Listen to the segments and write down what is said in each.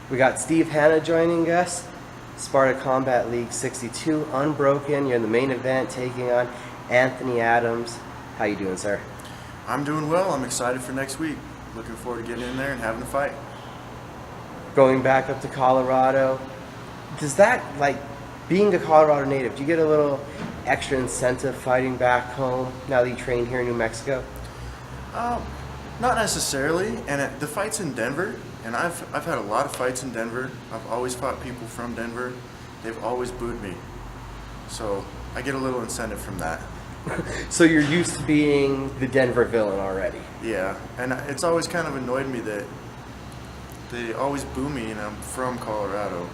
We got Steve Hanna joining us, Sparta Combat League 62, Unbroken. You're in the main event taking on Anthony Adams. How you doing, sir? I'm doing well. I'm excited for next week. Looking forward to getting in there and having a fight. Going back up to Colorado, does that, like, being a Colorado native, do you get a little extra incentive fighting back home now that you train here in New Mexico? Not necessarily. And the fight's in Denver, and I've had a lot of fights in Denver. I've always fought people from Denver. They've always booed me. So I get a little incentive from that. So you're used to being the Denver villain already. Yeah, and it's always kind of annoyed me that they always boo me, and I'm from Colorado.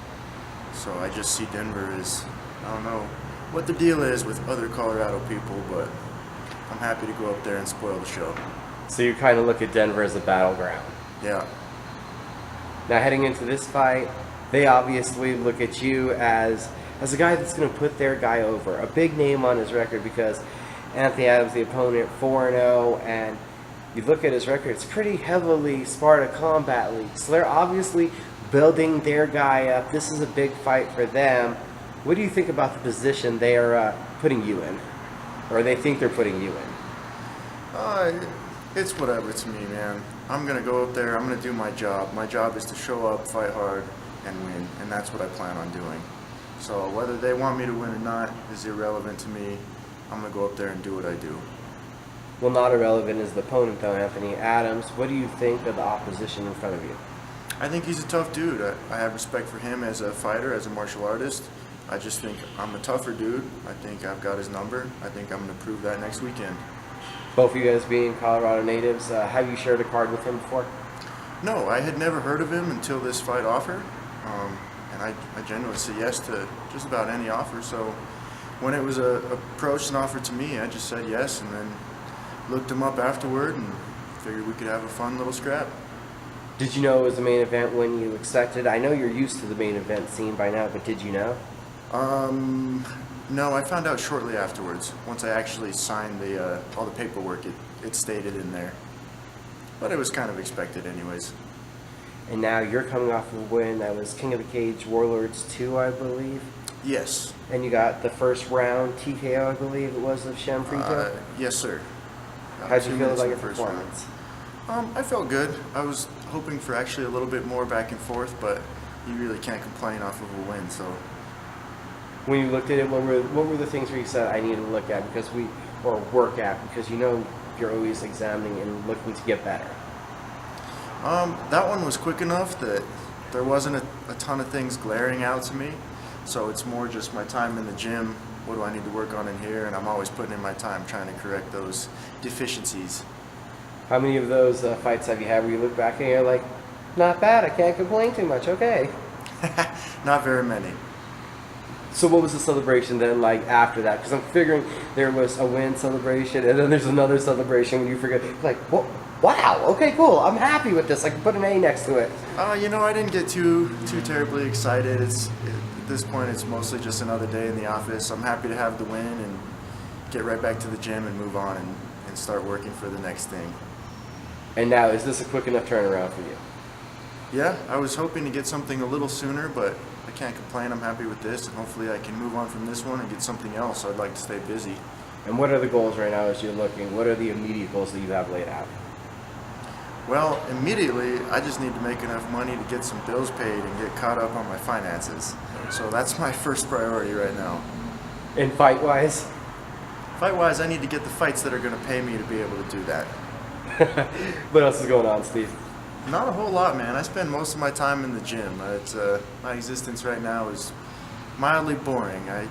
So I just see Denver as, I don't know what the deal is with other Colorado people, but I'm happy to go up there and spoil the show. So you kind of look at Denver as a battleground. Yeah. Now heading into this fight, they obviously look at you as a guy that's going to put their guy over. A big name on his record because Anthony Adams, the opponent, 4-0, and you look at his record, it's pretty heavily Sparta Combat League. So they're obviously building their guy up. This is a big fight for them. What do you think about the position they are putting you in? Or they think they're putting you in? It's whatever to me, man. I'm going to go up there. I'm going to do my job. My job is to show up, fight hard, and win. And that's what I plan on doing. So whether they want me to win or not is irrelevant to me. I'm going to go up there and do what I do. Well, not irrelevant is the opponent, though, Anthony Adams. What do you think of the opposition in front of you? I think he's a tough dude. I have respect for him as a fighter, as a martial artist. I just think I'm a tougher dude. I think I've got his number. I think I'm going to prove that next weekend. Both of you guys being Colorado natives, have you shared a card with him before? No, I had never heard of him until this fight offer. And I genuinely said yes to just about any offer. So when it was approached and offered to me, I just said yes, and then looked him up afterward and figured we could have a fun little scrap. Did you know it was the main event when you accepted? I know you're used to the main event scene by now, but did you know? No, I found out shortly afterwards. Once I actually signed all the paperwork, it stated in there. But it was kind of expected anyways. And now you're coming off of a win that was King of the Cage Warlords 2, I believe. Yes. And you got the first round TKO, I believe it was, of Shem Frito? Yes, sir. How'd you feel about your performance? I felt good. I was hoping for actually a little bit more back and forth, but you really can't complain off of a win, so. When you looked at it, what were the things where you said, I need to look at or work at, because you know you're always examining and looking to get better? That one was quick enough that there wasn't a ton of things glaring out to me, so it's more just my time in the gym. What do I need to work on in here? And I'm always putting in my time trying to correct those deficiencies. How many of those fights have you had where you look back and you're like, not bad, I can't complain too much, okay? Not very many. So what was the celebration then like after that? Because I'm figuring there was a win celebration and then there's another celebration when you forget, like, whoa, wow, okay, cool, I'm happy with this. I can put an A next to it. I didn't get too terribly excited. At this point, it's mostly just another day in the office. I'm happy to have the win and get right back to the gym and move on and start working for the next thing. And now, is this a quick enough turnaround for you? Yeah, I was hoping to get something a little sooner, but I can't complain. I'm happy with this, and hopefully I can move on from this one and get something else. I'd like to stay busy. And what are the goals right now as you're looking? What are the immediate goals that you have laid out? Well, immediately, I just need to make enough money to get some bills paid and get caught up on my finances. So that's my first priority right now. And fight-wise? Fight-wise, I need to get the fights that are going to pay me to be able to do that. What else is going on, Steve? Not a whole lot, man. I spend most of my time in the gym. My existence right now is mildly boring. I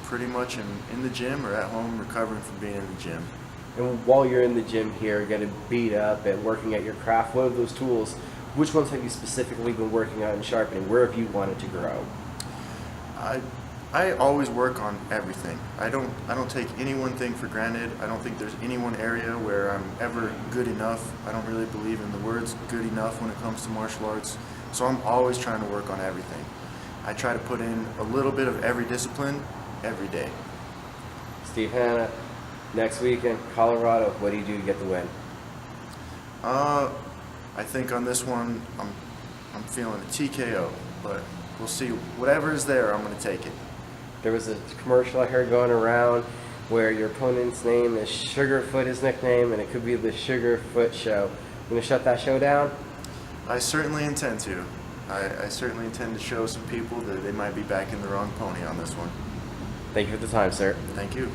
pretty much am in the gym or at home recovering from being in the gym. And while you're in the gym here, getting beat up and working at your craft, what are those tools? Which ones have you specifically been working on and sharpening? Where have you wanted to grow? I always work on everything. I don't take any one thing for granted. I don't think there's any one area where I'm ever good enough. I don't really believe in the words good enough when it comes to martial arts. So I'm always trying to work on everything. I try to put in a little bit of every discipline every day. Steve Hanna, next weekend, Colorado, what do you do to get the win? I think on this one, I'm I'm feeling a TKO, but we'll see. Whatever is there, I'm going to take it. There was a commercial I heard going around where your opponent's name is Sugafoot, his nickname, and it could be the Sugafoot Show. You gonna shut that show down? I certainly intend to. I certainly intend to show some people that they might be backing the wrong pony on this one. Thank you for the time, sir. Thank you.